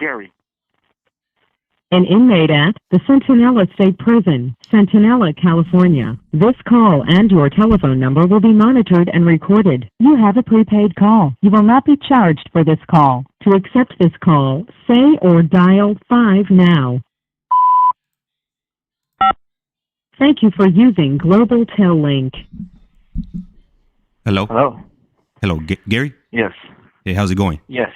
Gary. An inmate at the Centinela State Prison, Centinela, California. This call and your telephone number will be monitored and recorded. You have a prepaid call. You will not be charged for this call. To accept this call, say or dial 5 now. Thank you for using Global Tel Link. Hello. Hello. Hello, Gary. Yes. Hey, how's it going? Yes.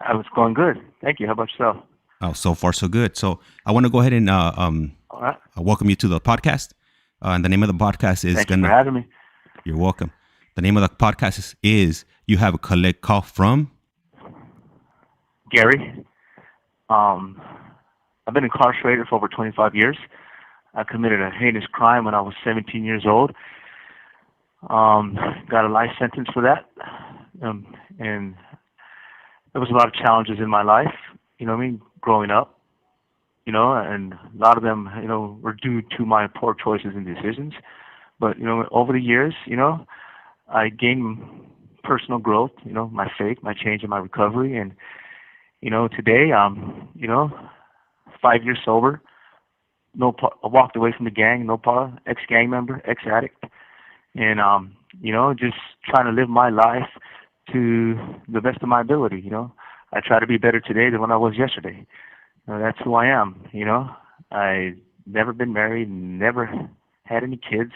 I was going good. Thank you. How about yourself? Oh, so far so good. So I want to go ahead and All right. welcome you to the podcast. And the name of the podcast is Thanks for having me. You're welcome. The name of the podcast is You Have a Collect Call from Gary. I've been incarcerated for over 25 years. I committed a heinous crime when I was 17 years old. Got a life sentence for that. And there was a lot of challenges in my life, you know what I mean, growing up, you know, and a lot of them, you know, were due to my poor choices and decisions. But, you know, over the years, you know, I gained personal growth, you know, my faith, my change, and my recovery. And, you know, today, you know, 5 years sober, I walked away from the gang, ex-gang member, ex-addict. And, you know, just trying to live my life to the best of my ability, you know. I try to be better today than when I was yesterday. You know, that's who I am, you know. I've never been married, never had any kids.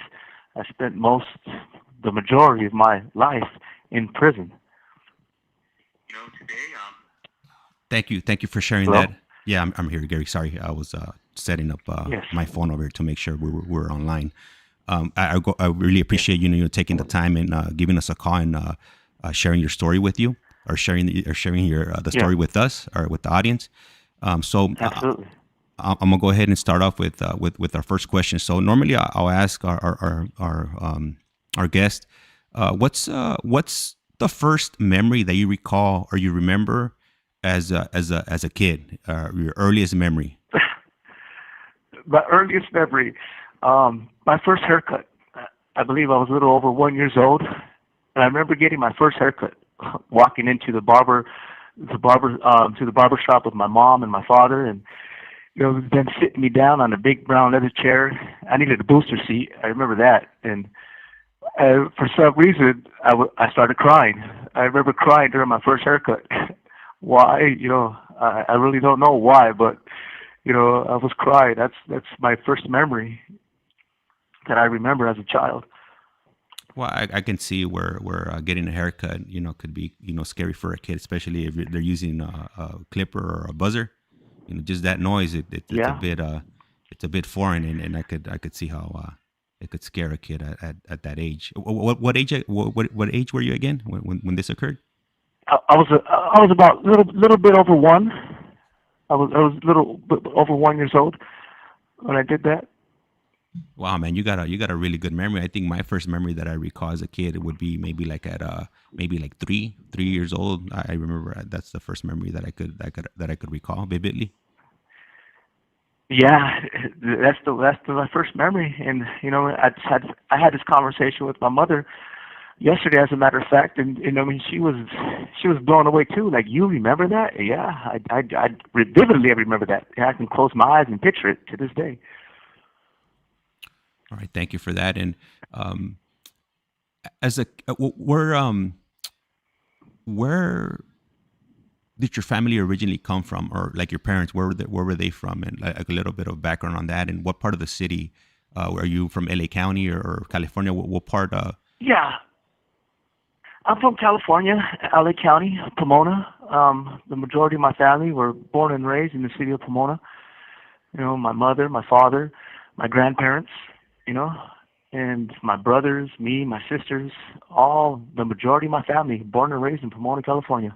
I spent the majority of my life in prison. You know, today, Thank you for sharing Hello? that. Yeah, I'm here, Gary. Sorry, I was setting up Yes. my phone over here to make sure we're online. I really appreciate you taking the time and giving us a call and sharing your story with you, or sharing your the story with us or with the audience. Absolutely. I'm gonna go ahead and start off with our first question. So normally I'll ask our guest, what's the first memory that you recall or you remember as a kid, your earliest memory? My earliest memory, my first haircut. I believe I was a little over 1 year old, and I remember getting my first haircut, walking into the barber shop with my mom and my father, and you know, them sitting me down on a big brown leather chair. I needed a booster seat. I remember that, and for some reason, I started crying. I remember crying during my first haircut. Why? You know, I really don't know why, but you know, I was crying. That's my first memory that I remember as a child. Well, I can see where getting a haircut, you know, could be, you know, scary for a kid, especially if they're using a clipper or a buzzer. You know, just that noise, it's a bit foreign, and I could see how it could scare a kid at that age. What age were you again when this occurred? I was about little bit over one. I was a little bit over 1 year old when I did that. Wow, man, you got a really good memory. I think my first memory that I recall as a kid, it would be maybe like at maybe like 3 years old. I remember that's the first memory that I could recall vividly. Yeah, that's my first memory. And you know, I had this conversation with my mother yesterday, as a matter of fact, and I mean, she was blown away too. Like, you remember that? Yeah, I vividly remember that. Yeah, I can close my eyes and picture it to this day. All right, thank you for that. And as a where did your family originally come from, or like your parents? Where were they from, and like a little bit of background on that? And what part of the city? Are you from LA County or California? What part? Yeah, I'm from California, LA County, Pomona. The majority of my family were born and raised in the city of Pomona. You know, my mother, my father, my grandparents, you know, and my brothers, me, my sisters, the majority of my family, born and raised in Pomona, California.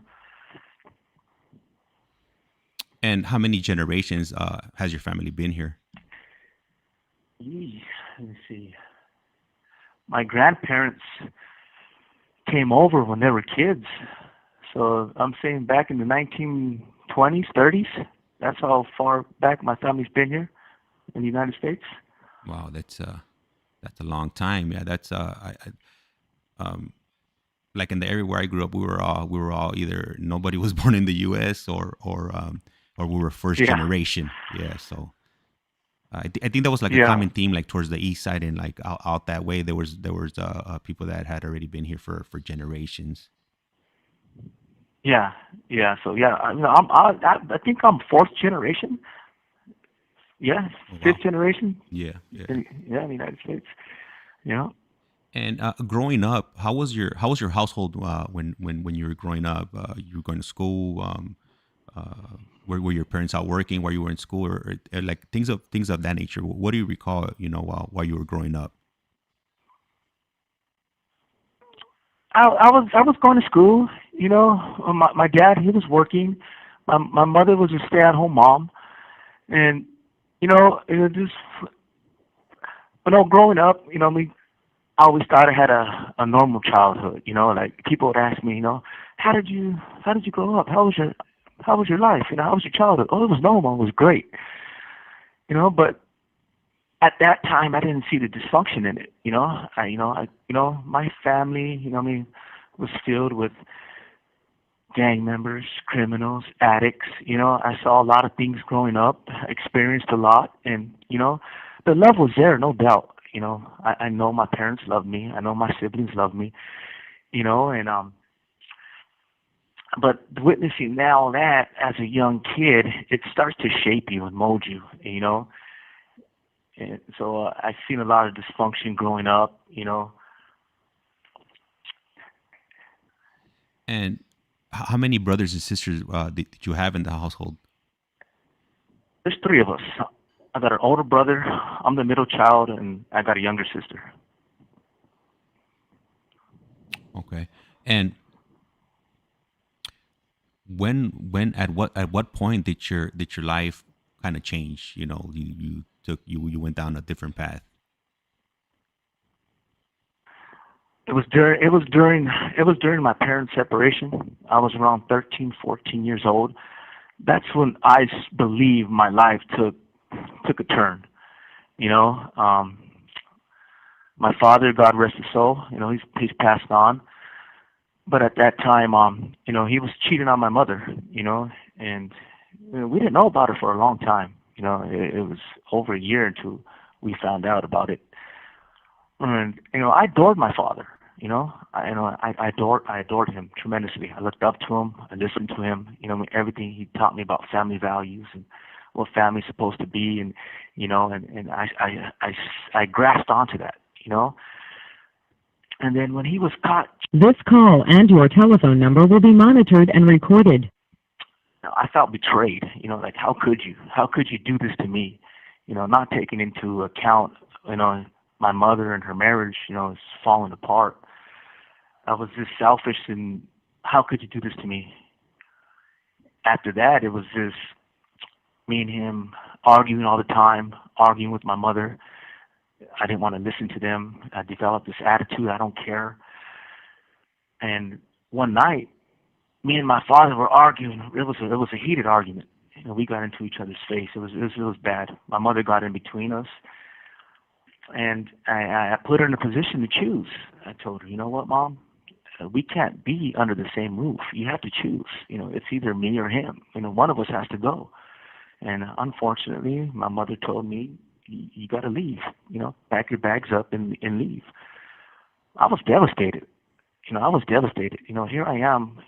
And how many generations has your family been here? Let me see. My grandparents came over when they were kids. So I'm saying back in the 1920s, 30s. That's how far back my family's been here in the United States. Wow, that's a long time. Yeah, that's like in the area where I grew up, we were all either nobody was born in the U.S. or we were first Yeah, generation. Yeah, so I think that was like a yeah, common theme, like towards the east side and like out that way. There was people that had already been here for generations. yeah, yeah. So yeah, I think I'm fourth generation. Yeah, Oh wow. fifth generation. Yeah, yeah. Yeah, in the United States. You know, And growing up, how was your household when you were growing up? You were going to school. Were your parents out working while you were in school, or like things of that nature? What do you recall? While you were growing up. I was going to school. You know, my dad, he was working. My mother was a stay-at-home mom, and it was just growing up. I always thought I had a normal childhood. Like people would ask me, how did you grow up? How was your life? How was your childhood? Oh, it was normal. It was great. But at that time I didn't see the dysfunction in it. My family, was filled with gang members, criminals, addicts. I saw a lot of things growing up, experienced a lot, and the love was there, no doubt. I know my parents loved me. I know my siblings loved me. And but witnessing now that as a young kid, it starts to shape you and mold you. And so I've seen a lot of dysfunction growing up. And how many brothers and sisters did you have in the household? There's three of us. I got an older brother. I'm the middle child, and I got a younger sister. Okay. And when at what point did your life kind of change? You went down a different path. It was during my parents' separation. I was around 13, 14 years old. That's when I believe my life took a turn. You know, um, my father, God rest his soul, he's passed on. But at that time, he was cheating on my mother. And we didn't know about it for a long time. It was over a year until we found out about it. And I adored my father. I adored him tremendously. I looked up to him. I listened to him. Everything he taught me about family values and what family's supposed to be, and I grasped onto that. And then when he was caught, This call and your telephone number will be monitored and recorded. I felt betrayed. Like how could you? How could you do this to me? Not taking into account, my mother and her marriage, is falling apart. I was just selfish, and how could you do this to me? After that, it was just me and him arguing all the time, arguing with my mother. I didn't want to listen to them. I developed this attitude, I don't care. And one night, me and my father were arguing. It was a heated argument. We got into each other's face. It was bad. My mother got in between us, and I put her in a position to choose. I told her, you know what, Mom? We can't be under the same roof. You have to choose. It's either me or him. One of us has to go. And unfortunately, my mother told me, you got to leave. Pack your bags up and leave. I was devastated. I was devastated. Here I am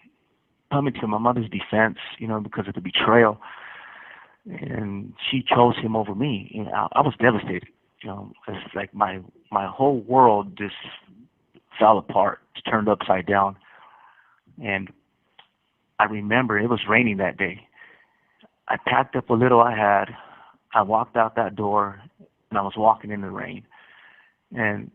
coming to my mother's defense, because of the betrayal, and she chose him over me. I was devastated. It's like my whole world just fell apart, turned upside down. And I remember it was raining that day. I packed up what little I had. I walked out that door, and I was walking in the rain. And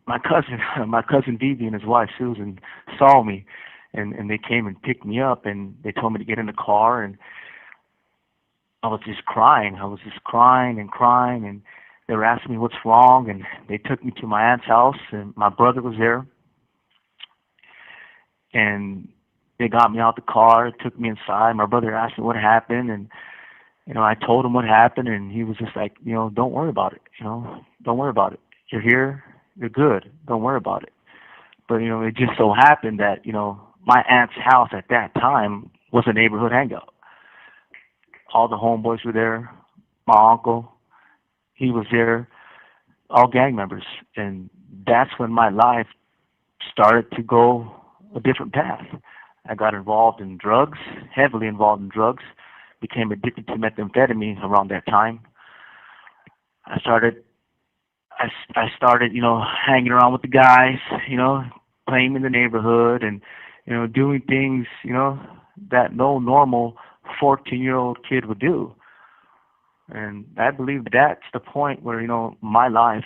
my cousin, my cousin Vivi and his wife Susan saw me, and they came and picked me up, and they told me to get in the car, and I was just crying. I was just crying and crying, and they were asking me what's wrong, and they took me to my aunt's house, and my brother was there, and they got me out the car, took me inside. My brother asked me what happened, and I told him what happened, and he was just like, don't worry about it. Don't worry about it. You're here. You're good. Don't worry about it. But it just so happened that my aunt's house at that time was a neighborhood hangout. All the homeboys were there. My uncle, he was there. All gang members, and that's when my life started to go a different path. I got involved in drugs, heavily involved in drugs, became addicted to methamphetamine around that time. I started, I started, hanging around with the guys, playing in the neighborhood, and doing things, that no normal 14-year-old kid would do. And I believe that's the point where my life,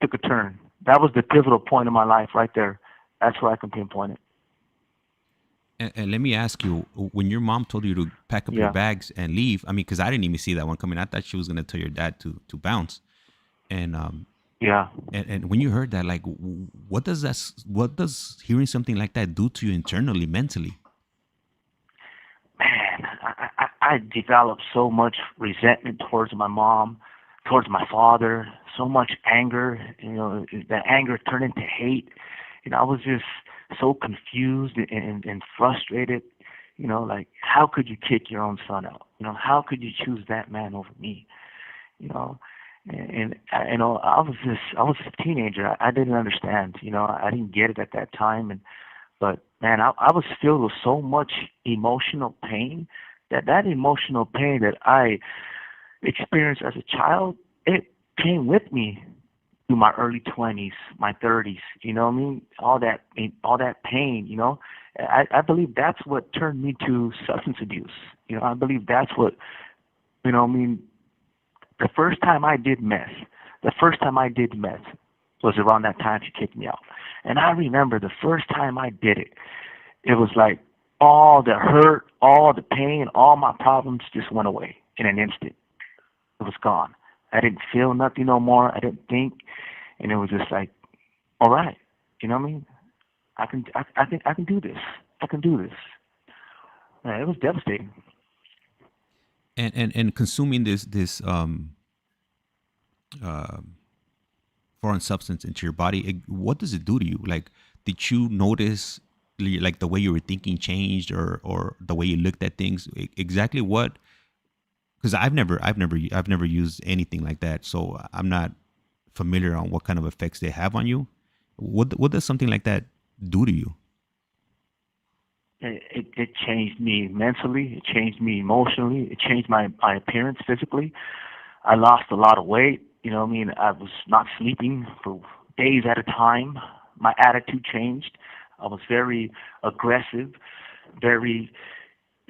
took a turn. That was the pivotal point in my life right there. That's where I can pinpoint it. And let me ask you, when your mom told you to pack up your Yeah. bags and leave, I mean, because I didn't even see that one coming. I thought she was going to tell your dad to bounce. And Yeah. and when you heard that, like, what does hearing something like that do to you internally, mentally? Man, I developed so much resentment towards my mom, towards my father, so much anger. That anger turned into hate. I was just so confused and frustrated. Like, how could you kick your own son out? How could you choose that man over me? You know, and I was a teenager. I didn't understand. I didn't get it at that time, but man, I was filled with so much emotional pain that emotional pain that I experienced as a child, it came with me through my early 20s, my 30s. You know what I mean? All that pain. I believe that's what turned me to substance abuse. I believe that's what, I mean, the first time I did meth, was around that time she kicked me out. And I remember the first time I did it, it was like all the hurt, all the pain, all my problems just went away in an instant. It was gone. I didn't feel nothing no more. I didn't think, and it was just like, all right, you know what I mean? I can do this. I can do this. It was devastating. And consuming this uh, foreign substance into your body, what does it do to you? Like, did you notice like the way you were thinking changed, or the way you looked at things? Exactly what? Because I've never used anything like that, so I'm not familiar on what kind of effects they have on you. What does something like that do to you? It changed me mentally. It changed me emotionally. It changed my appearance physically. I lost a lot of weight. I mean, I was not sleeping for days at a time. My attitude changed. I was very aggressive, very,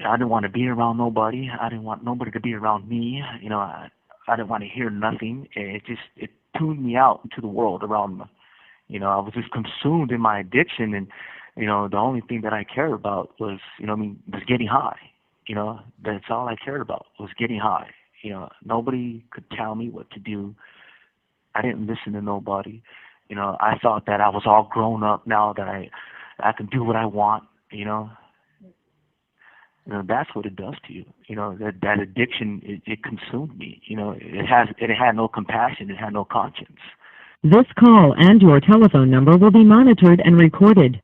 I didn't want to be around nobody. I didn't want nobody to be around me. I didn't want to hear nothing. It tuned me out into the world around me. I was just consumed in my addiction, and the only thing that I cared about was, was getting high. That's all I cared about was getting high. Nobody could tell me what to do. I didn't listen to nobody. I thought that I was all grown up now, that I can do what I want. That's what it does to you. That addiction, it consumed me. It had no compassion. It had no conscience. This call and your telephone number will be monitored and recorded.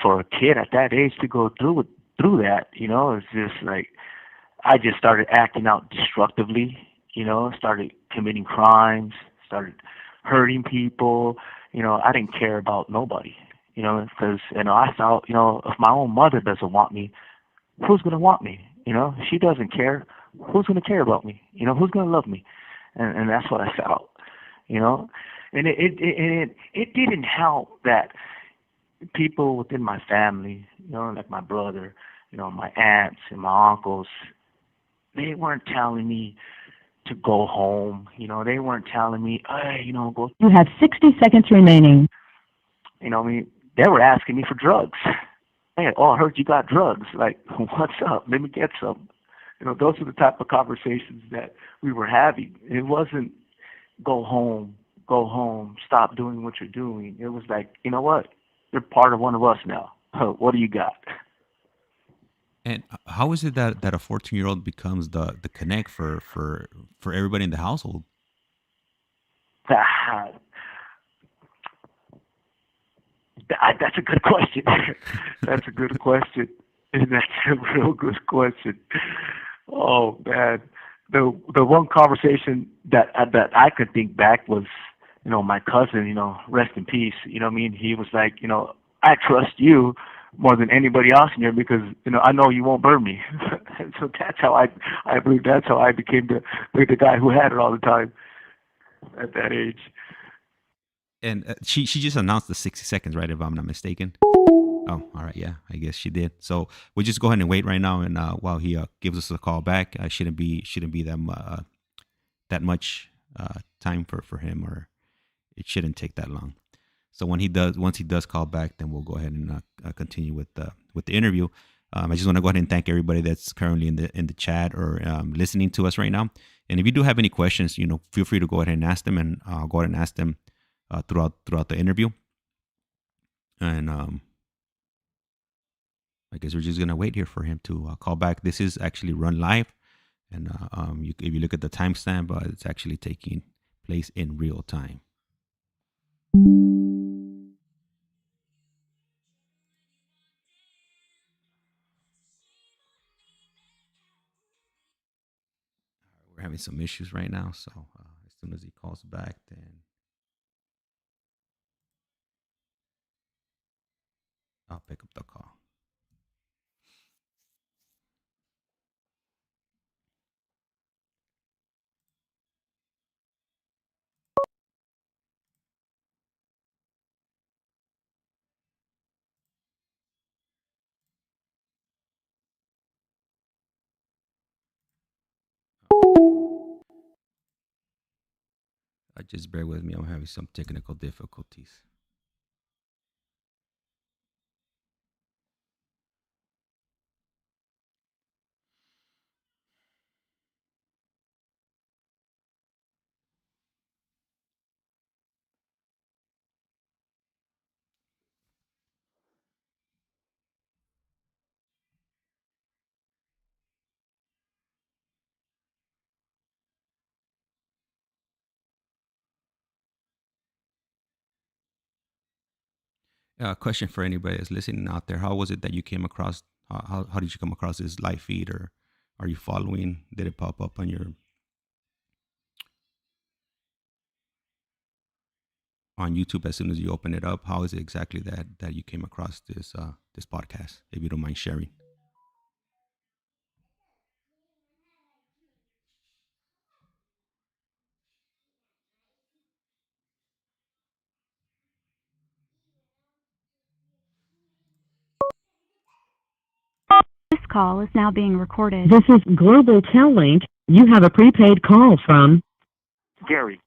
For a kid at that age to go through that, it's just like, I just started acting out destructively, started committing crimes, started hurting people. I didn't care about nobody, because, I thought, if my own mother doesn't want me, who's going to want me? She doesn't care. Who's going to care about me? Who's going to love me? And that's what I felt, and it didn't help that people within my family, like my brother, my aunts and my uncles, they weren't telling me to go home. They weren't telling me, hey, go. You have 60 seconds remaining. I mean, they were asking me for drugs. Hey, I heard you got drugs. Like, what's up? Let me get some. Those are the type of conversations that we were having. It wasn't go home, stop doing what you're doing. It was like, you know what? You're part of one of us now. What do you got? And how is it that a 14-year-old becomes the connect for everybody in the household? That's a good question. That's a good question. That's a real good question. Oh man, the one conversation that I could think back was, my cousin. Rest in peace. What I mean, he was like, I trust you more than anybody else in here because I know you won't burn me. And so that's how I believe that's how I became the guy who had it all the time at that age. And she just announced the 60 seconds, right? If I'm not mistaken. Oh, all right. Yeah, I guess she did. So we'll just go ahead and wait right now, and while he gives us a call back, shouldn't be that much time for him, or it shouldn't take that long. So once he does call back, then we'll go ahead and continue with the interview. I just want to go ahead and thank everybody that's currently in the chat or listening to us right now. And if you do have any questions, feel free to go ahead and ask them, and I'll go ahead and ask them throughout the interview. And I guess we're just gonna wait here for him to call back. This is actually run live, and if you look at the timestamp, it's actually taking place in real time. We're having some issues right now, so as soon as he calls back, then I'll pick up the call. Just bear with me. I'm having some technical difficulties. Question for anybody that's listening out there: how was it that you came across? How did you come across this live feed, or are you following? Did it pop up on your on YouTube as soon as you open it up? How is it exactly that you came across this podcast? If you don't mind sharing. This call is now being recorded. This is Global Tel Link. You have a prepaid call from Gary.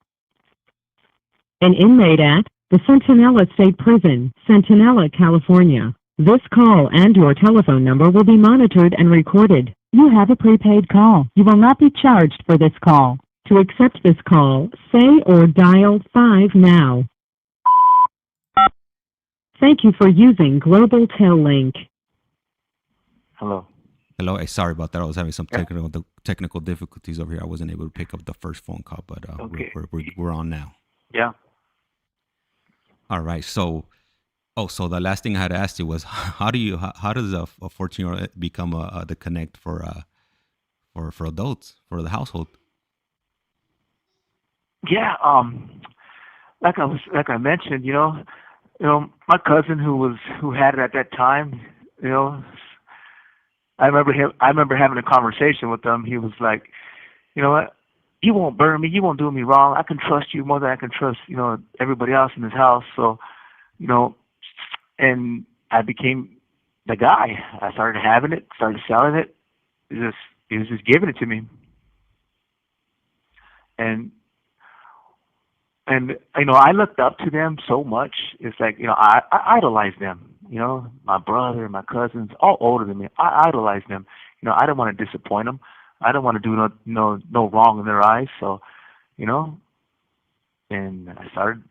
an inmate at the Centinela State Prison, Centinela, California. This call and your telephone number will be monitored and recorded. You have a prepaid call. You will not be charged for this call. To accept this call, say or dial 5 now. Thank you for using Global Tel Link. Hello. Hello. Sorry about that. I was having some technical difficulties over here. I wasn't able to pick up the first phone call, but Okay. we're on now. Yeah. All right. So the last thing I had asked you was how does a 14-year-old become the connect for adults, for the household? Yeah. Like I mentioned, my cousin who had it at that time, I remember having a conversation with him. He was like, you know what? You won't burn me. You won't do me wrong. I can trust you more than I can trust, everybody else in this house. So, and I became the guy. I started having it, started selling it. He was just giving it to me. And I looked up to them so much. It's like, I idolized them. My brother, my cousins, all older than me. I idolized them. I didn't want to disappoint them. I didn't want to do no wrong in their eyes. So, and I started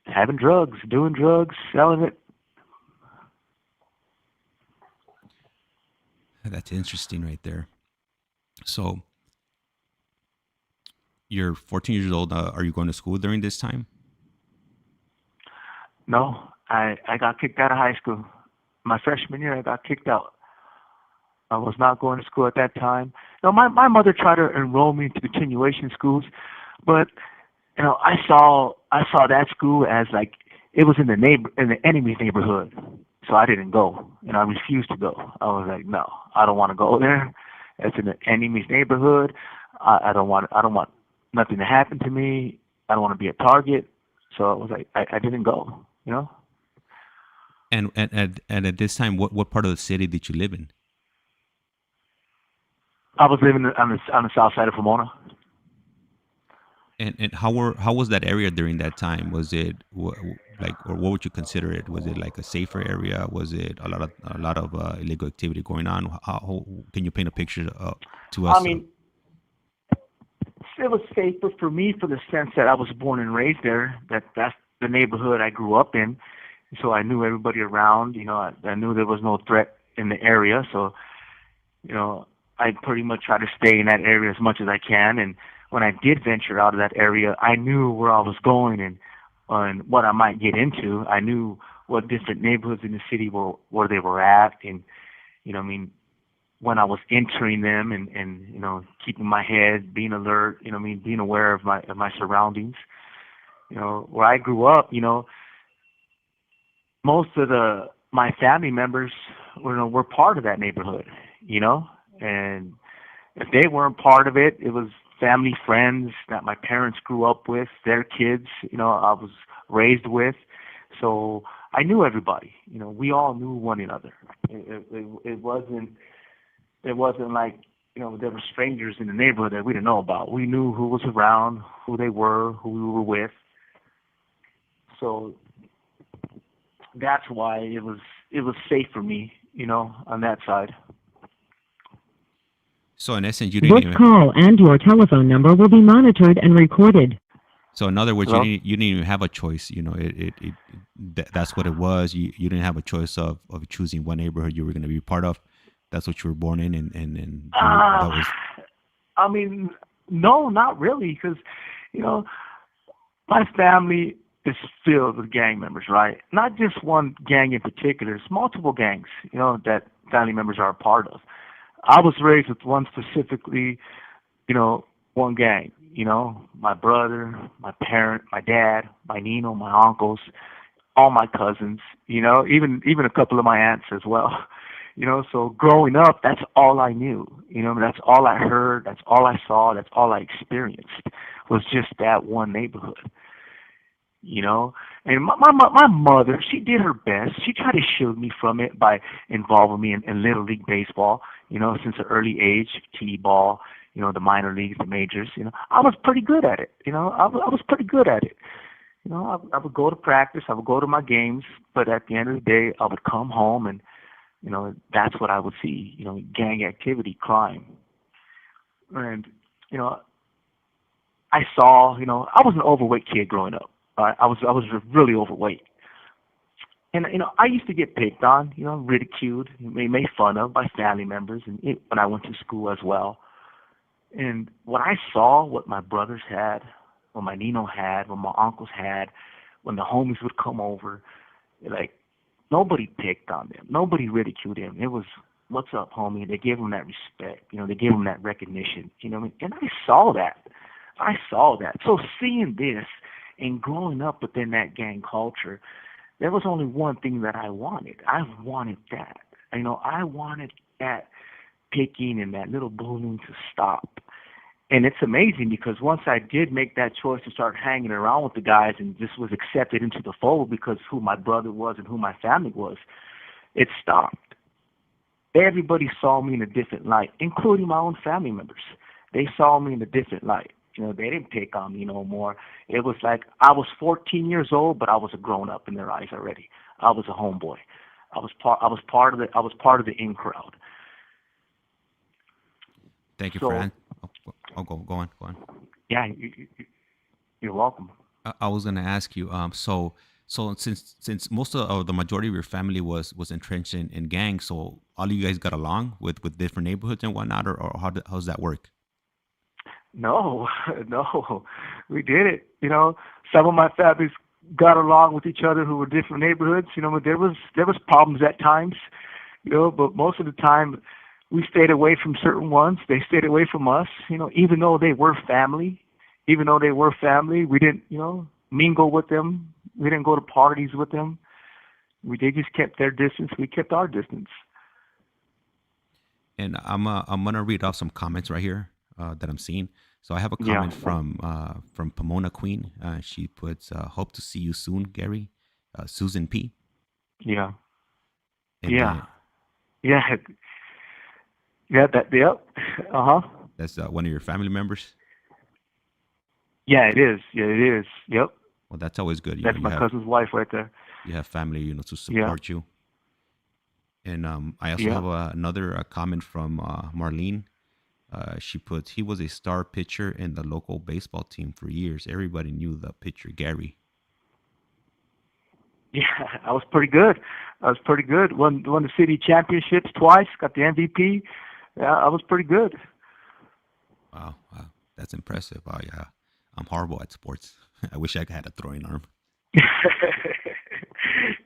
having drugs, doing drugs, selling it. That's interesting right there. So you're 14 years old. Are you going to school during this time? No, I got kicked out of high school. My freshman year, I got kicked out. I was not going to school at that time. My mother tried to enroll me into continuation schools, but I saw that school as like it was in the enemy's neighborhood, so I didn't go, and I refused to go. I was like, no, I don't want to go there. It's in the enemy's neighborhood. I don't want nothing to happen to me. I don't want to be a target. So I was like, I didn't go. And at this time, what part of the city did you live in? I was living on the south side of Pomona. And how was that area during that time? Was it like, or what would you consider it? Was it like a safer area? Was it a lot of illegal activity going on? How can you paint a picture to I us? mean, it was safer for me for the sense that I was born and raised there. That's the neighborhood I grew up in, so I knew everybody around. I knew there was no threat in the area, so I pretty much try to stay in that area as much as I can. And when I did venture out of that area, I knew where I was going and what I might get into. I knew what different neighborhoods in the city were where they were at, and I mean, when I was entering them and keeping my head, being alert, being aware of my surroundings. Where I grew up, most of my family members were part of that neighborhood, and if they weren't part of it, it was family friends that my parents grew up with, their kids, I was raised with. So I knew everybody. We all knew one another. It wasn't like there were strangers in the neighborhood that we didn't know about. We knew who was around, who they were, who we were with. So that's why it was safe for me, on that side. So in essence, you didn't This even. call and your telephone number will be monitored and recorded. So in other words, Hello? you didn't even have a choice. That's what it was. You didn't have a choice of choosing what neighborhood you were going to be part of. That's what you were born in, and that was. I mean, no, not really, because you know my family is filled with gang members, right? Not just one gang in particular. It's multiple gangs, that family members are a part of. I was raised with one specifically, one gang. My brother, my parent, my dad, my Nino, my uncles, all my cousins. Even a couple of my aunts as well. So growing up, that's all I knew. That's all I heard. That's all I saw. That's all I experienced was just that one neighborhood. And my mother, she did her best. She tried to shield me from it by involving me in little league baseball, since an early age, t-ball, the minor leagues, the majors. I was pretty good at it. I was pretty good at it. I would go to practice, I would go to my games, but at the end of the day, I would come home and, that's what I would see, gang activity, crime. And, I saw, I was an overweight kid growing up. I was really overweight. And, I used to get picked on, ridiculed, made fun of by family members and when I went to school as well. And when I saw what my brothers had, what my Nino had, what my uncles had, when the homies would come over, like, nobody picked on them. Nobody ridiculed them. It was, what's up, homie? They gave them that respect. They gave them that recognition. And I saw that. So seeing this and growing up within that gang culture, there was only one thing that I wanted. I wanted that. I wanted that picking and that little bullying to stop. And it's amazing because once I did make that choice to start hanging around with the guys and just was accepted into the fold because who my brother was and who my family was, it stopped. Everybody saw me in a different light, including my own family members. They saw me in a different light. They didn't pick on me no more. It was like I was 14 years old, but I was a grown up in their eyes already. I was a homeboy. I was part of the in crowd. Thank you, So, Fran. Go on. Yeah, you're welcome. I was going to ask you. So since most of the majority of your family was entrenched in gangs, so all of you guys got along with different neighborhoods and whatnot, or how's that work? No, no, we did it. Some of my families got along with each other who were different neighborhoods. There was problems at times, but most of the time we stayed away from certain ones. They stayed away from us, even though they were family. Even though they were family, we didn't, mingle with them. We didn't go to parties with them. They just kept their distance. We kept our distance. And I'm gonna read off some comments right here that I'm seeing. So I have a Yeah, comment from Pomona Queen. She puts, "Hope to see you soon, Gary." Susan P. yeah, And yeah, then yeah, yeah. Yep. Uh huh. that's one of your family members. Yeah, it is. Yeah, it is. Yep. Well, that's always good. That's my cousin's wife right there. You have family, to Yeah, support you. And I also yeah. have another comment from Marlene. She puts, "He was a star pitcher in the local baseball team for years. Everybody knew the pitcher Gary." Yeah, I was pretty good. I was pretty good. Won the city championships twice. Got the MVP. Yeah, I was pretty good. Wow, wow, that's impressive. I'm horrible at sports. I wish I had a throwing arm.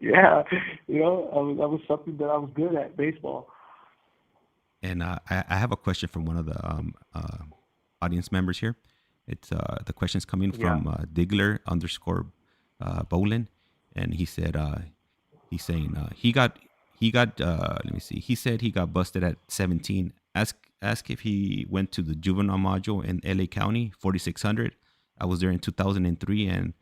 Yeah, that was something that I was good at, baseball. And I have a question from one of the audience members here. It's the question's coming Yeah, from Diggler underscore Bolin, and he's saying he got let me see. He said he got busted at 17. Ask if he went to the juvenile module in LA County 4600. I was there in 2003, and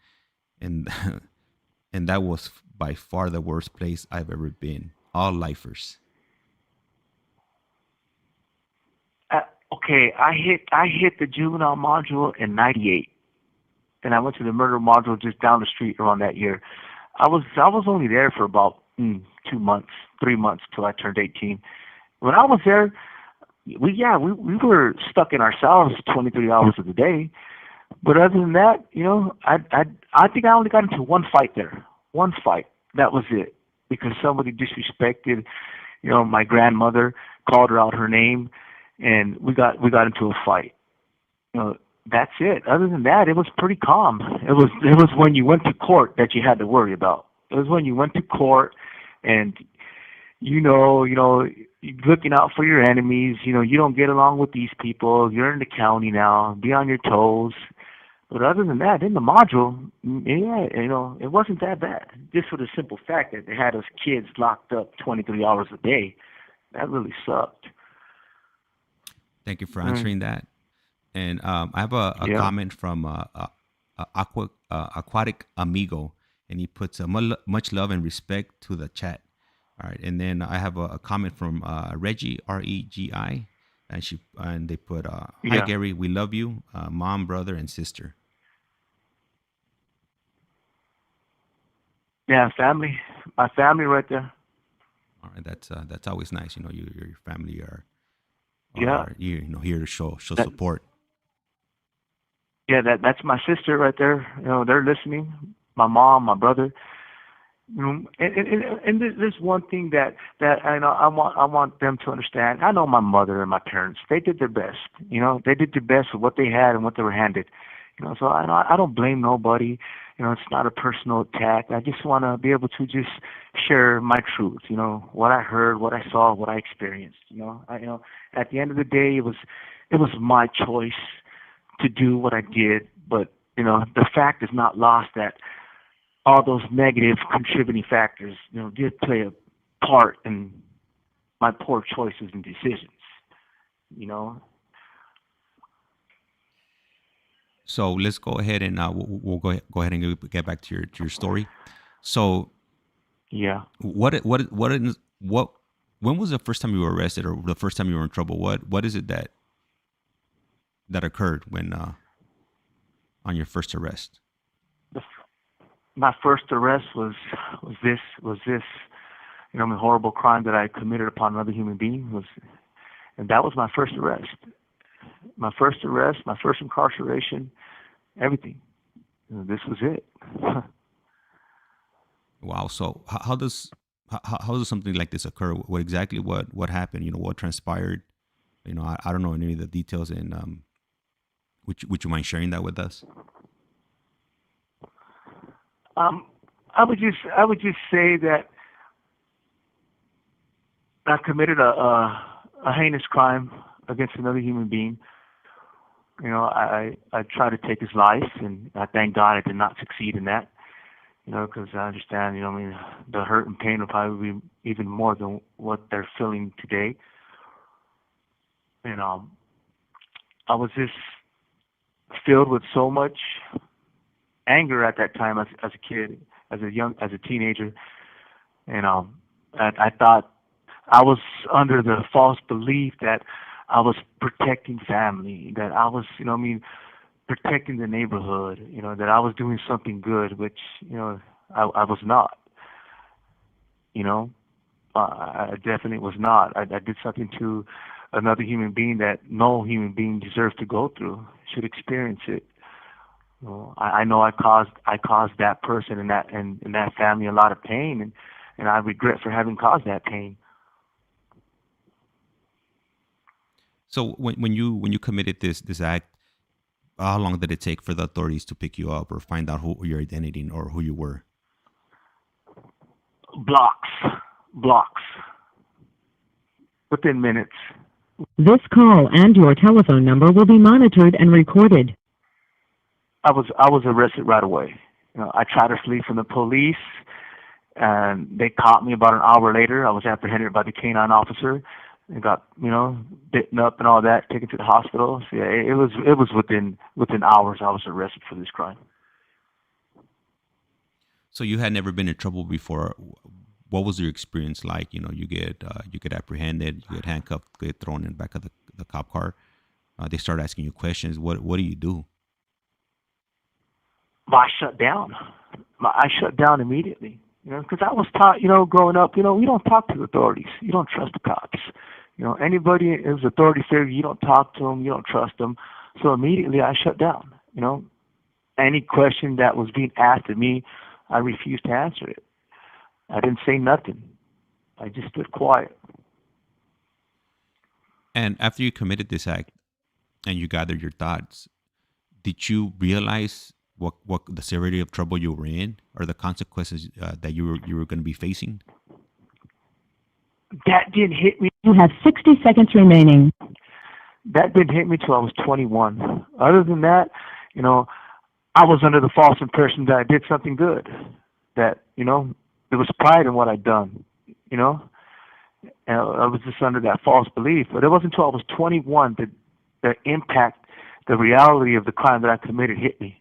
and that was by far the worst place I've ever been. All lifers. uh, okay. I hit the juvenile module in '98, and I went to the murder module just down the street around that year. I was only there for about 2 months, 3 months till I turned 18. When I was there, we were stuck in our cells 23 hours of the day. But other than that, I think I only got into one fight there. One fight. That was it. Because somebody disrespected, my grandmother, called her out her name, and we got into a fight. That's it. Other than that, it was pretty calm. It was when you went to court that you had to worry about. It was when you went to court, and looking out for your enemies. You don't get along with these people. You're in the county now. Be on your toes. But other than that, in the module, yeah, it wasn't that bad. Just for the simple fact that they had us kids locked up 23 hours a day. That really sucked. Thank you for Mm, answering that. And I have a yeah, comment from Aquatic Amigo, and he puts much love and respect to the chat. All right, and then I have a comment from Reggie Regi, and they put, "Hi yeah, Gary, we love you, mom, brother, and sister." yeah. Family, my family right there. All right, that's always nice. Your family Yeah, are here to show that support. yeah that's my sister right there. They're listening. My mom, my brother. And there's one thing that I want them to understand. I know my mother and my parents. They did their best. They did their best with what they had and what they were handed. So I don't blame nobody. It's not a personal attack. I just want to be able to just share my truth. What I heard, what I saw, what I experienced. At the end of the day, it was my choice to do what I did. But the fact is not lost that all those negative contributing factors, did play a part in my poor choices and decisions. You know, So let's go ahead and we'll go ahead and get back to your story. So yeah. what when was the first time you were arrested, or the first time you were in trouble? What is it that occurred when on your first arrest? The, my first arrest was this a horrible crime that I committed upon another human being and that was my first arrest. My first arrest, my first incarceration, everything. This was it. Wow. So how does something like this occur? What happened? What transpired? I don't know any of the details, and would you mind sharing that with us? I would just say that I committed a heinous crime against another human being. You know, I tried to take his life, and I thank God I did not succeed in that. You know, because I understand. You know, I mean, the hurt and pain will probably be even more than what they're feeling today. And I was just filled with so much anger at that time as a kid, as a teenager, and I thought I was under the false belief that I was protecting family, that I was, you know, what I mean, protecting the neighborhood, you know, that I was doing something good, which, you know, I was not, you know, I definitely was not. I did something to another human being that no human being deserves to go through, should experience it. You know, I know I caused that person and that family a lot of pain, and I regret for having caused that pain. So when you committed this act, how long did it take for the authorities to pick you up or find out who your identity or who you were? Blocks, within minutes. This call and your telephone number will be monitored and recorded. I was arrested right away. You know, I tried to flee from the police, and they caught me about an hour later. I was apprehended by the canine officer and got, you know, bitten up and all that, taken to the hospital. So yeah, it was within hours I was arrested for this crime. So you had never been in trouble before. What was your experience like? You know, you get apprehended, you get handcuffed, get thrown in the back of the cop car. They start asking you questions. What do you do? I shut down. I shut down immediately. You know, because I was taught, you know, growing up, you know, you don't talk to the authorities. You don't trust the cops. You know, anybody who's authority figure, you don't talk to them. You don't trust them. So immediately I shut down. You know, any question that was being asked of me, I refused to answer it. I didn't say nothing. I just stood quiet. And after you committed this act and you gathered your thoughts, did you realize what the severity of trouble you were in, or the consequences that you were going to be facing? That didn't hit me. You have 60 seconds remaining. That didn't hit me till I was 21. Other than that, you know, I was under the false impression that I did something good. That, you know, there was pride in what I'd done. You know, and I was just under that false belief. But it wasn't until I was 21 that the impact, the reality of the crime that I committed hit me.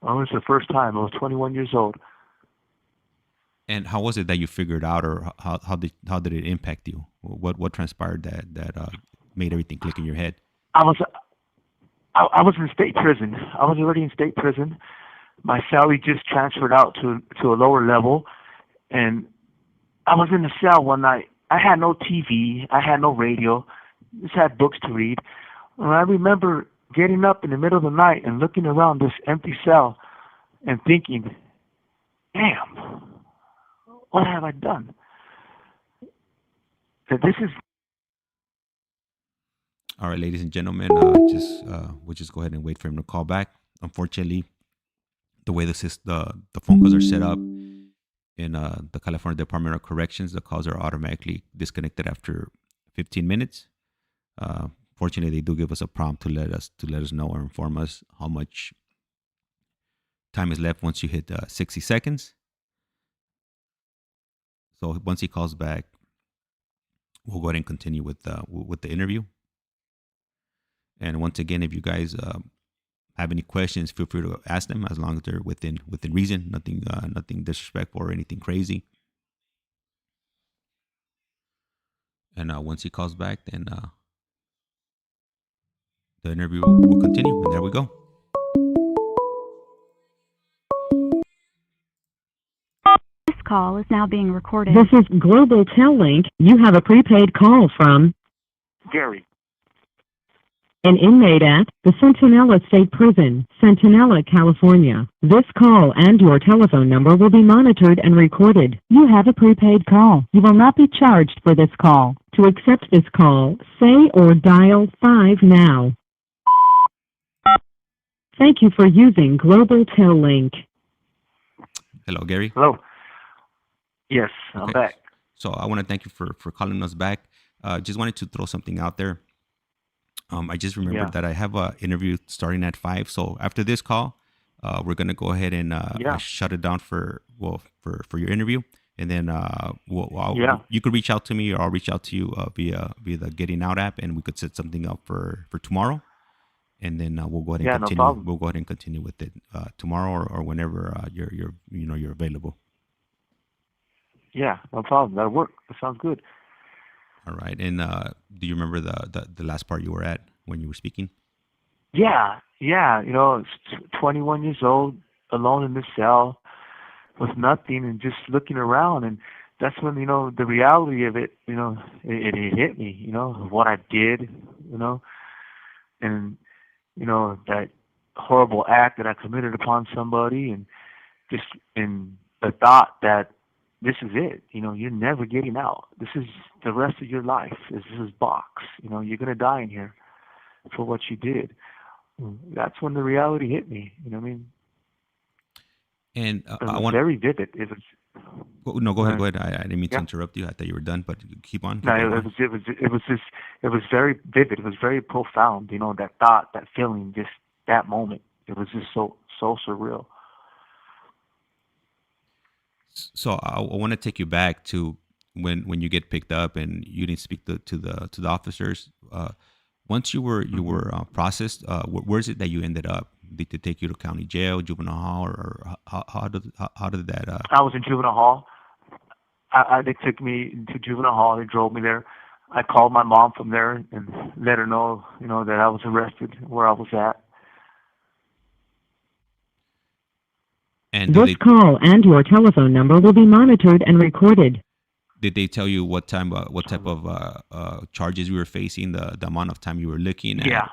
It was the first time. I was 21 years old. And how was it that you figured out, or how did it impact you? What transpired that made everything click in your head? I was in state prison. I was already in state prison. My salary just transferred out to a lower level, and I was in the cell one night. I had no TV. I had no radio. Just had books to read. And I remember getting up in the middle of the night and looking around this empty cell and thinking, damn, what have I done? That this is... All right, ladies and gentlemen, we'll just go ahead and wait for him to call back. Unfortunately, the way the phone calls are set up in the California Department of Corrections, the calls are automatically disconnected after 15 minutes. Fortunately, they do give us a prompt to let us know or inform us how much time is left once you hit 60 seconds. So once he calls back, we'll go ahead and continue with the interview. And once again, if you guys have any questions, feel free to ask them, as long as they're within reason, nothing disrespectful or anything crazy. And once he calls back, then the interview will continue. And there we go. This call is now being recorded. This is Global Tel Link. You have a prepaid call from Gary. an inmate at the Centinela State Prison, Centinela, California. This call and your telephone number will be monitored and recorded. You have a prepaid call. You will not be charged for this call. To accept this call, say or dial 5 now. Thank you for using Global Tel Link. Hello, Gary. Hello. Yes, I'm Okay. back. So I want to thank you for calling us back. Just wanted to throw something out there. I just remembered Yeah. that I have an interview starting at 5. So after this call, we're gonna go ahead and Yeah. shut it down for your interview, and then Yeah. you could reach out to me, or I'll reach out to you via the Getting Out app, and we could set something up for tomorrow, and then we'll go ahead and Yeah. No continue. problem. We'll go ahead and continue with it tomorrow, or whenever you're available. Yeah. No problem. That'll work. That sounds good. All right. And do you remember the last part you were at when you were speaking? Yeah. Yeah. It's 21 years old, alone in this cell with nothing, and just looking around. And that's when the reality of it. It hit me. Of what I did. And that horrible act that I committed upon somebody, and just in the thought that this is it. You're never getting out. This is the rest of your life. This is box. You're gonna die in here for what you did. That's when the reality hit me. You know what I mean? And It I was want very vivid. It was. no, go ahead, Uh, go ahead. I didn't mean to yeah. interrupt you. I thought you were done, but keep on, No, keep on it going. was. It was. It was just. It was very vivid. It was very profound. That thought, that feeling, just that moment. It was just so surreal. So I want to take you back to when you get picked up and you didn't speak to the officers. Once Hmm. processed, where is it that you ended up? Did they take you to county jail, juvenile hall, or how did that? I was in juvenile hall. They took me to juvenile hall. They drove me there. I called my mom from there and let her know, that I was arrested, where I was at. And This call and your telephone number will be monitored and recorded. did they tell you what type of charges you were facing, the amount of time you were looking at? Yeah.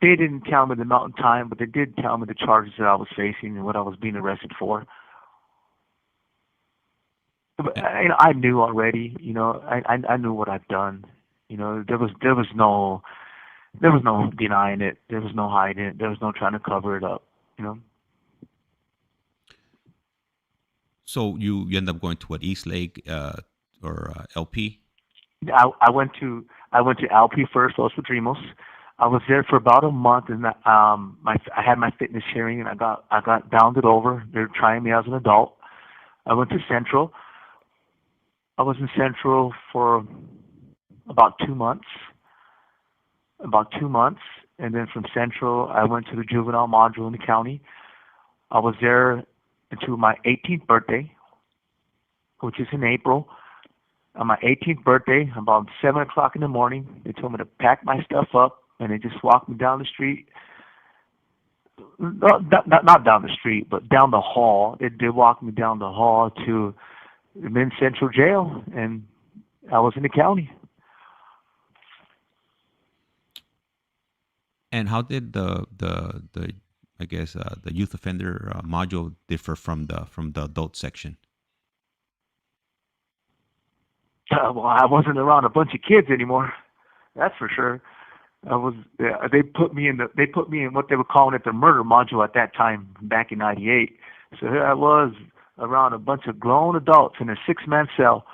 They didn't tell me the amount of time, but they did tell me the charges that I was facing and what I was being arrested for. But I knew already. I knew what I'd done. There was no denying it. There was no hiding it. There was no trying to cover it up. You know. So you end up going to what, East Lake or LP? I went to Alpi first, Los Padrinos. I was there for about a month, and I had my fitness hearing, and I got bounded over. They were trying me as an adult. I went to Central. I was in Central for about 2 months. About 2 months, and then from Central, I went to the juvenile module in the county. I was there until my 18th birthday, which is in April. On my 18th birthday, about 7 o'clock in the morning, they told me to pack my stuff up, and they just walked me down the street. Not down the street, but down the hall. They walked me down the hall to the men's central jail, and I was in the county. And how did the I guess the youth offender module differ from the adult section? Well, I wasn't around a bunch of kids anymore. That's for sure. I was. They put me in what they were calling it the murder module at that time, back in '98. So here I was around a bunch of grown adults in a 6-man cell.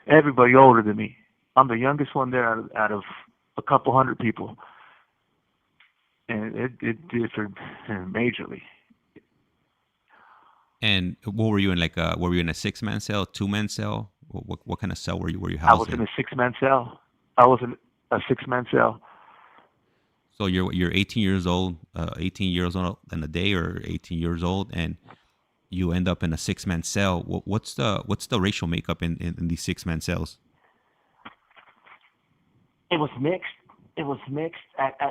Everybody older than me. I'm the youngest one there out of a couple hundred people, and it differed majorly. And what were you in, like? Were you in a 6-man cell, 2-man cell? What kind of cell were you I housed was in in? a 6-man cell. I was in a 6-man cell. So you're 18 years old, 18 years old in a day, or 18 years old, and you end up in a 6-man cell. What's the racial makeup in these 6-man cells? It was mixed. It was mixed.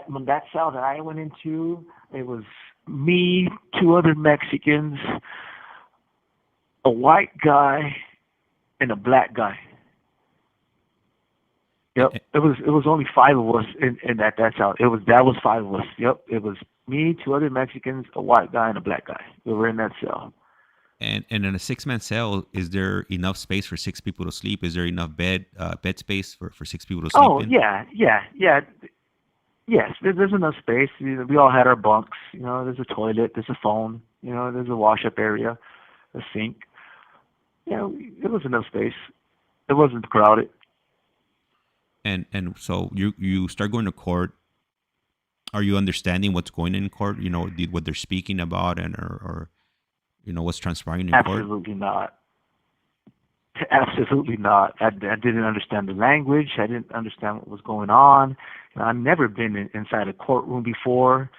When that cell that I went into, it was me, two other Mexicans, a white guy, and a black guy. Yep. It was only five of us in that cell. That was five of us. Yep. It was me, two other Mexicans, a white guy, and a black guy. We were in that cell. And in a 6-man cell, is there enough space for 6 people to sleep? Is there enough bed space for 6 people to sleep Oh in? yeah, yeah, yeah. Yes, there's enough space. We all had our bunks. There's a toilet, there's a phone. There's a wash-up area, a sink. It was enough space. It wasn't crowded. And so you start going to court. Are you understanding what's going in court? What they're speaking about, and or what's transpiring in court? Absolutely not. Absolutely not. I didn't understand the language. I didn't understand what was going on. I've never been inside a courtroom before.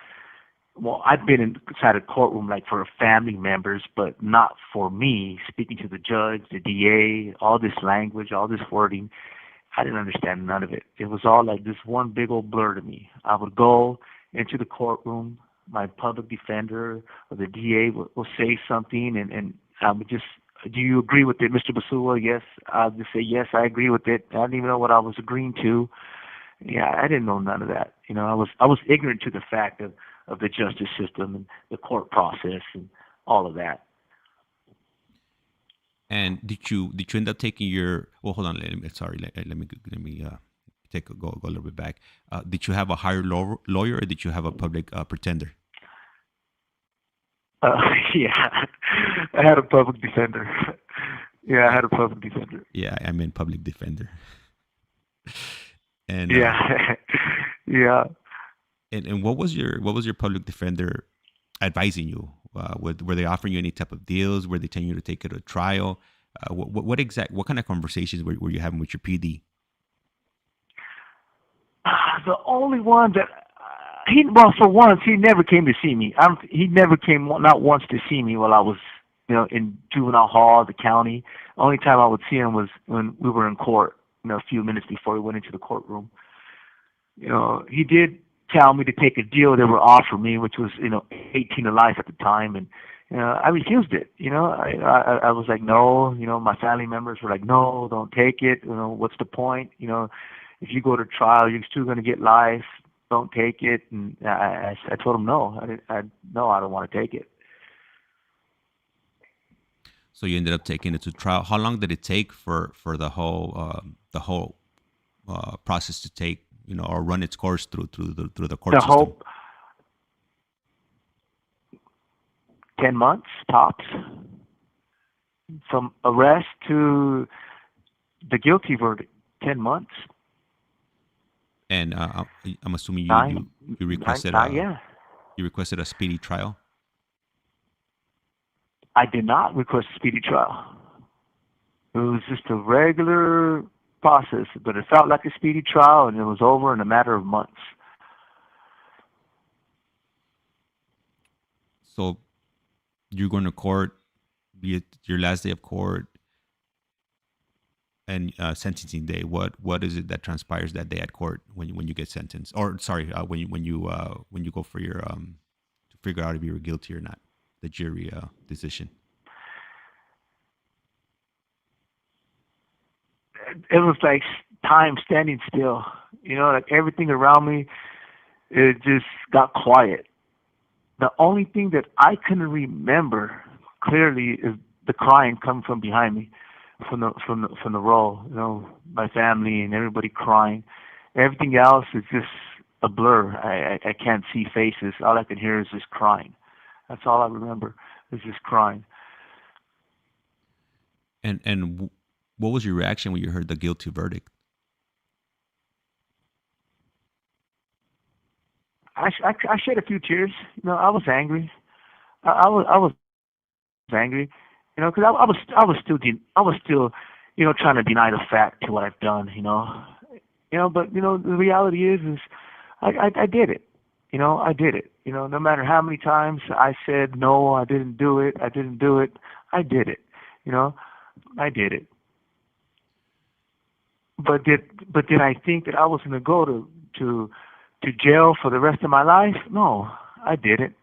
Well, I've been inside a courtroom like for family members, but not for me, speaking to the judge, the DA, all this language, all this wording. I didn't understand none of it. It was all like this one big old blur to me. I would go into the courtroom, my public defender or the DA will say something, and I would just, do you agree with it, Mr. BASUA? Yes. I'll just say, yes, I agree with it. I didn't even know what I was agreeing to. Yeah, I didn't know none of that. I was ignorant to the fact of the justice system and the court process and all of that. And did you end up taking your? Well, hold on. Let me go a little bit back. Did you have a hired lawyer, or did you have a public pretender? Yeah, I had a public defender. Yeah, I had a public defender. Yeah, I meant public defender. And yeah, yeah. And what was your public defender advising you? Were they offering you any type of deals? Were they telling you to take it to trial? What kind of conversations were you having with your PD? The only one that for once, he never came to see me. He never came, not once, to see me while I was, in juvenile hall, the county. The only time I would see him was when we were in court, a few minutes before we went into the courtroom. He did tell me to take a deal they were offering me, which was, 18 to life at the time, and I refused it. I was like, no. My family members were like, no, don't take it. What's the point? If you go to trial, you're still going to get life. Don't take it. And I told him no. I don't want to take it. So you ended up taking it to trial. How long did it take for the whole process to take, or run its course through the court system? Whole 10 months tops, from arrest to the guilty verdict. 10 months. And I'm assuming you requested you requested a speedy trial. I did not request a speedy trial. It was just a regular process, but it felt like a speedy trial, and it was over in a matter of months. So you're going to court, be it your last day of court and sentencing day. What is it that transpires that day at court when you get sentenced? Or sorry, when you go for your to figure out if you were guilty or not, the jury decision. It was like time standing still. Like everything around me, it just got quiet. The only thing that I couldn't remember clearly is the crying coming from behind me, from the row. My family and everybody crying. Everything else is just a blur. I can't see faces. All I can hear is just crying. That's all I remember, is just crying. And what was your reaction when you heard the guilty verdict? I shed a few tears. I was angry. I was angry. Because I was still trying to deny the fact to what I've done. But the reality is I did it. I did it. No matter how many times I said no, I didn't do it. I did it. I did it. But did I think that I was going to go to jail for the rest of my life? No, I didn't.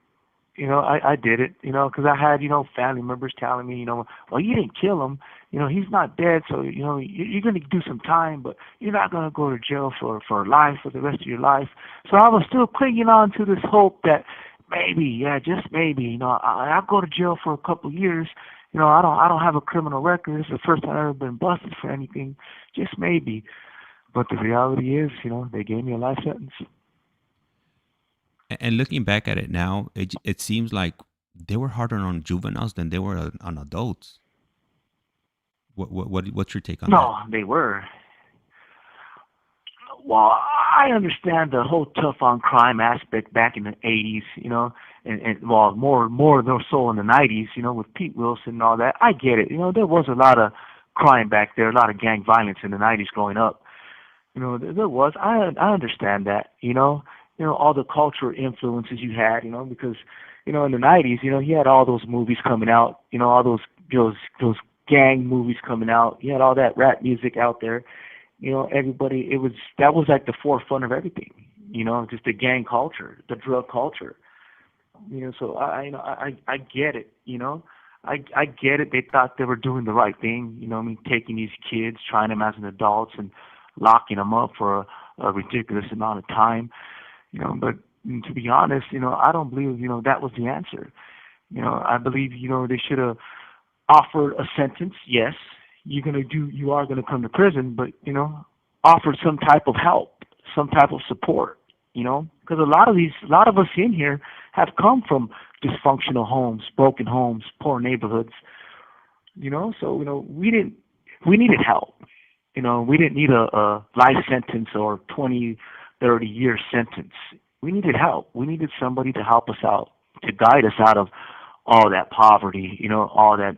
I did it. Because I had family members telling me, well, you didn't kill him. He's not dead, so you're going to do some time, but you're not going to go to jail for life, for the rest of your life. So I was still clinging on to this hope that maybe, just maybe, I'll go to jail for a couple of years. I don't have a criminal record. This is the first time I've ever been busted for anything. Just maybe. But the reality is, they gave me a life sentence. And looking back at it now, it seems like they were harder on juveniles than they were on adults. What's your take on that? No, they were. Well, I understand the whole tough on crime aspect back in the '80s, and well, more so in the '90s, with Pete Wilson and all that. I get it. There was a lot of crime back there, a lot of gang violence in the '90s growing up. There was. I understand that. All the cultural influences you had. Because in the '90s, you had all those movies coming out. All those gang movies coming out. You had all that rap music out there. Everybody, that was like the forefront of everything, just the gang culture, the drug culture, so I get it, I get it. They thought they were doing the right thing, taking these kids, trying them as an adults and locking them up for a ridiculous amount of time, but to be honest, I don't believe, that was the answer. I believe, they should have offered a sentence. Yes, you are gonna come to prison, but offer some type of help, some type of support, because a lot of us in here have come from dysfunctional homes, broken homes, poor neighborhoods, so we needed help, we didn't need a life sentence or 20, 30-year sentence. We needed help. We needed somebody to help us out, to guide us out of all that poverty, all that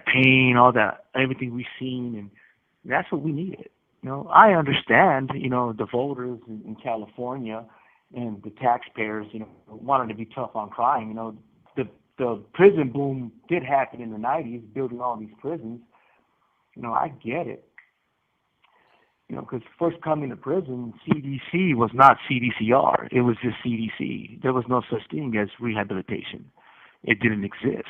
pain, all that everything we've seen, and that's what we needed. I understand, the voters in California and the taxpayers, wanted to be tough on crime. The prison boom did happen in the '90s, building all these prisons. I get it. Because first coming to prison, CDC was not CDCR. It was just CDC. There was no such thing as rehabilitation. It didn't exist.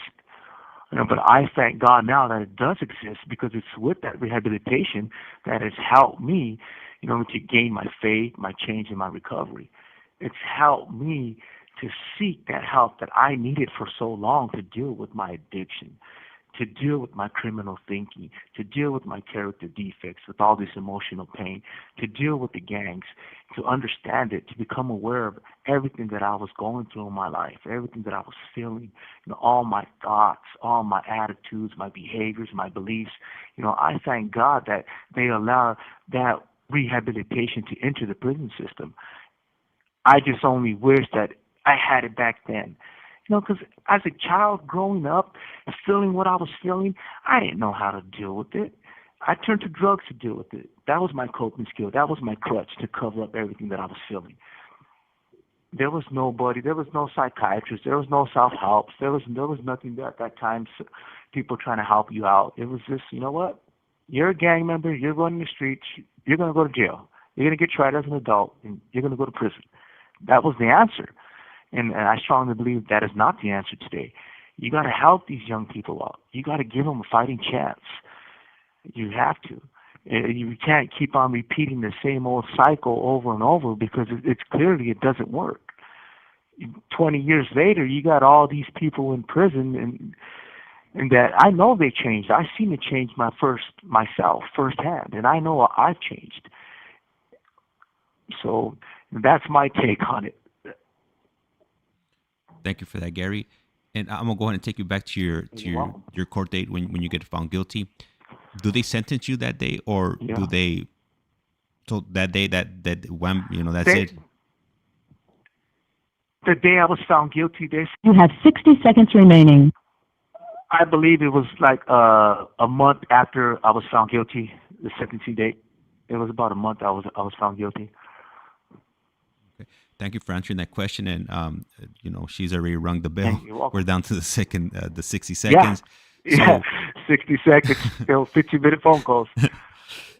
But I thank God now that it does exist, because it's with that rehabilitation that has helped me, to gain my faith, my change, and my recovery. It's helped me to seek that help that I needed for so long to deal with my addiction, to deal with my criminal thinking, to deal with my character defects, with all this emotional pain, to deal with the gangs, to understand it, to become aware of everything that I was going through in my life, everything that I was feeling, all my thoughts, all my attitudes, my behaviors, my beliefs. I thank God that they allow that rehabilitation to enter the prison system. I just only wish that I had it back then. Because as a child growing up, feeling what I was feeling, I didn't know how to deal with it. I turned to drugs to deal with it. That was my coping skill. That was my crutch to cover up everything that I was feeling. There was nobody. There was no psychiatrist. There was no self-help. There was nothing there at that time. People trying to help you out. It was just, you know what? You're a gang member. You're running the streets. You're going to go to jail. You're going to get tried as an adult, and you're going to go to prison. That was the answer. And I strongly believe that is not the answer today. You got to help these young people out. You got to give them a fighting chance. You have to. You can't keep on repeating the same old cycle over and over, because it's clearly it doesn't work. 20 years later, you got all these people in prison, and that I know they changed. I've seen it change myself firsthand, and I know I've changed. So that's my take on it. Thank you for that, Gary. And I'm gonna go ahead and take you back to your court date when you get found guilty. Do they sentence you that day, or do they? So that day, that when that's it. The day I was found guilty, you have 60 seconds remaining. I believe it was like a month after I was found guilty. The sentencing date. It was about a month I was found guilty. Thank you for answering that question. And she's already rung the bell. We're down to the 60 seconds. Yeah, 60 seconds. 15-minute phone calls.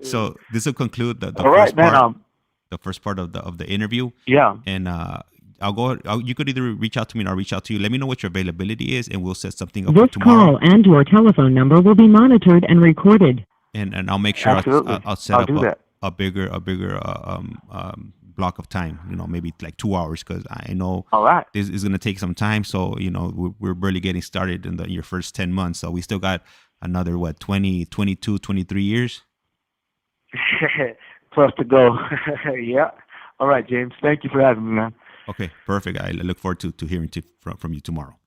So this will conclude the first part of the interview. Yeah. And you could either reach out to me or I'll reach out to you. Let me know what your availability is, and we'll set something up for tomorrow. This call and your telephone number will be monitored and recorded. And I'll make sure I'll set up a bigger block of time, maybe like 2 hours, because I know this is going to take some time. So, we're barely getting started in your first 10 months. So we still got another, 20, 22, 23 years? Plus to go. Yeah. All right, James. Thank you for having me, man. Okay, perfect. I look forward to hearing from you tomorrow.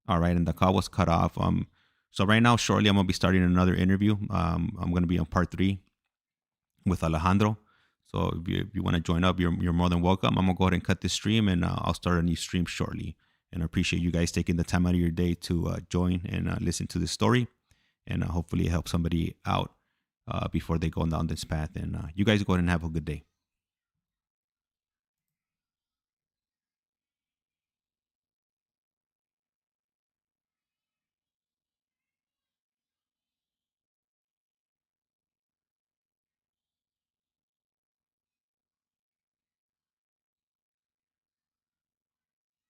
All right, and the call was cut off. So right now, shortly, I'm gonna be starting another interview. I'm gonna be on part 3 with Alejandro. So if you want to join up, you're more than welcome. I'm gonna go ahead and cut this stream, and I'll start a new stream shortly. And I appreciate you guys taking the time out of your day to join and listen to this story, and hopefully it helps somebody out before they go down this path. And you guys go ahead and have a good day.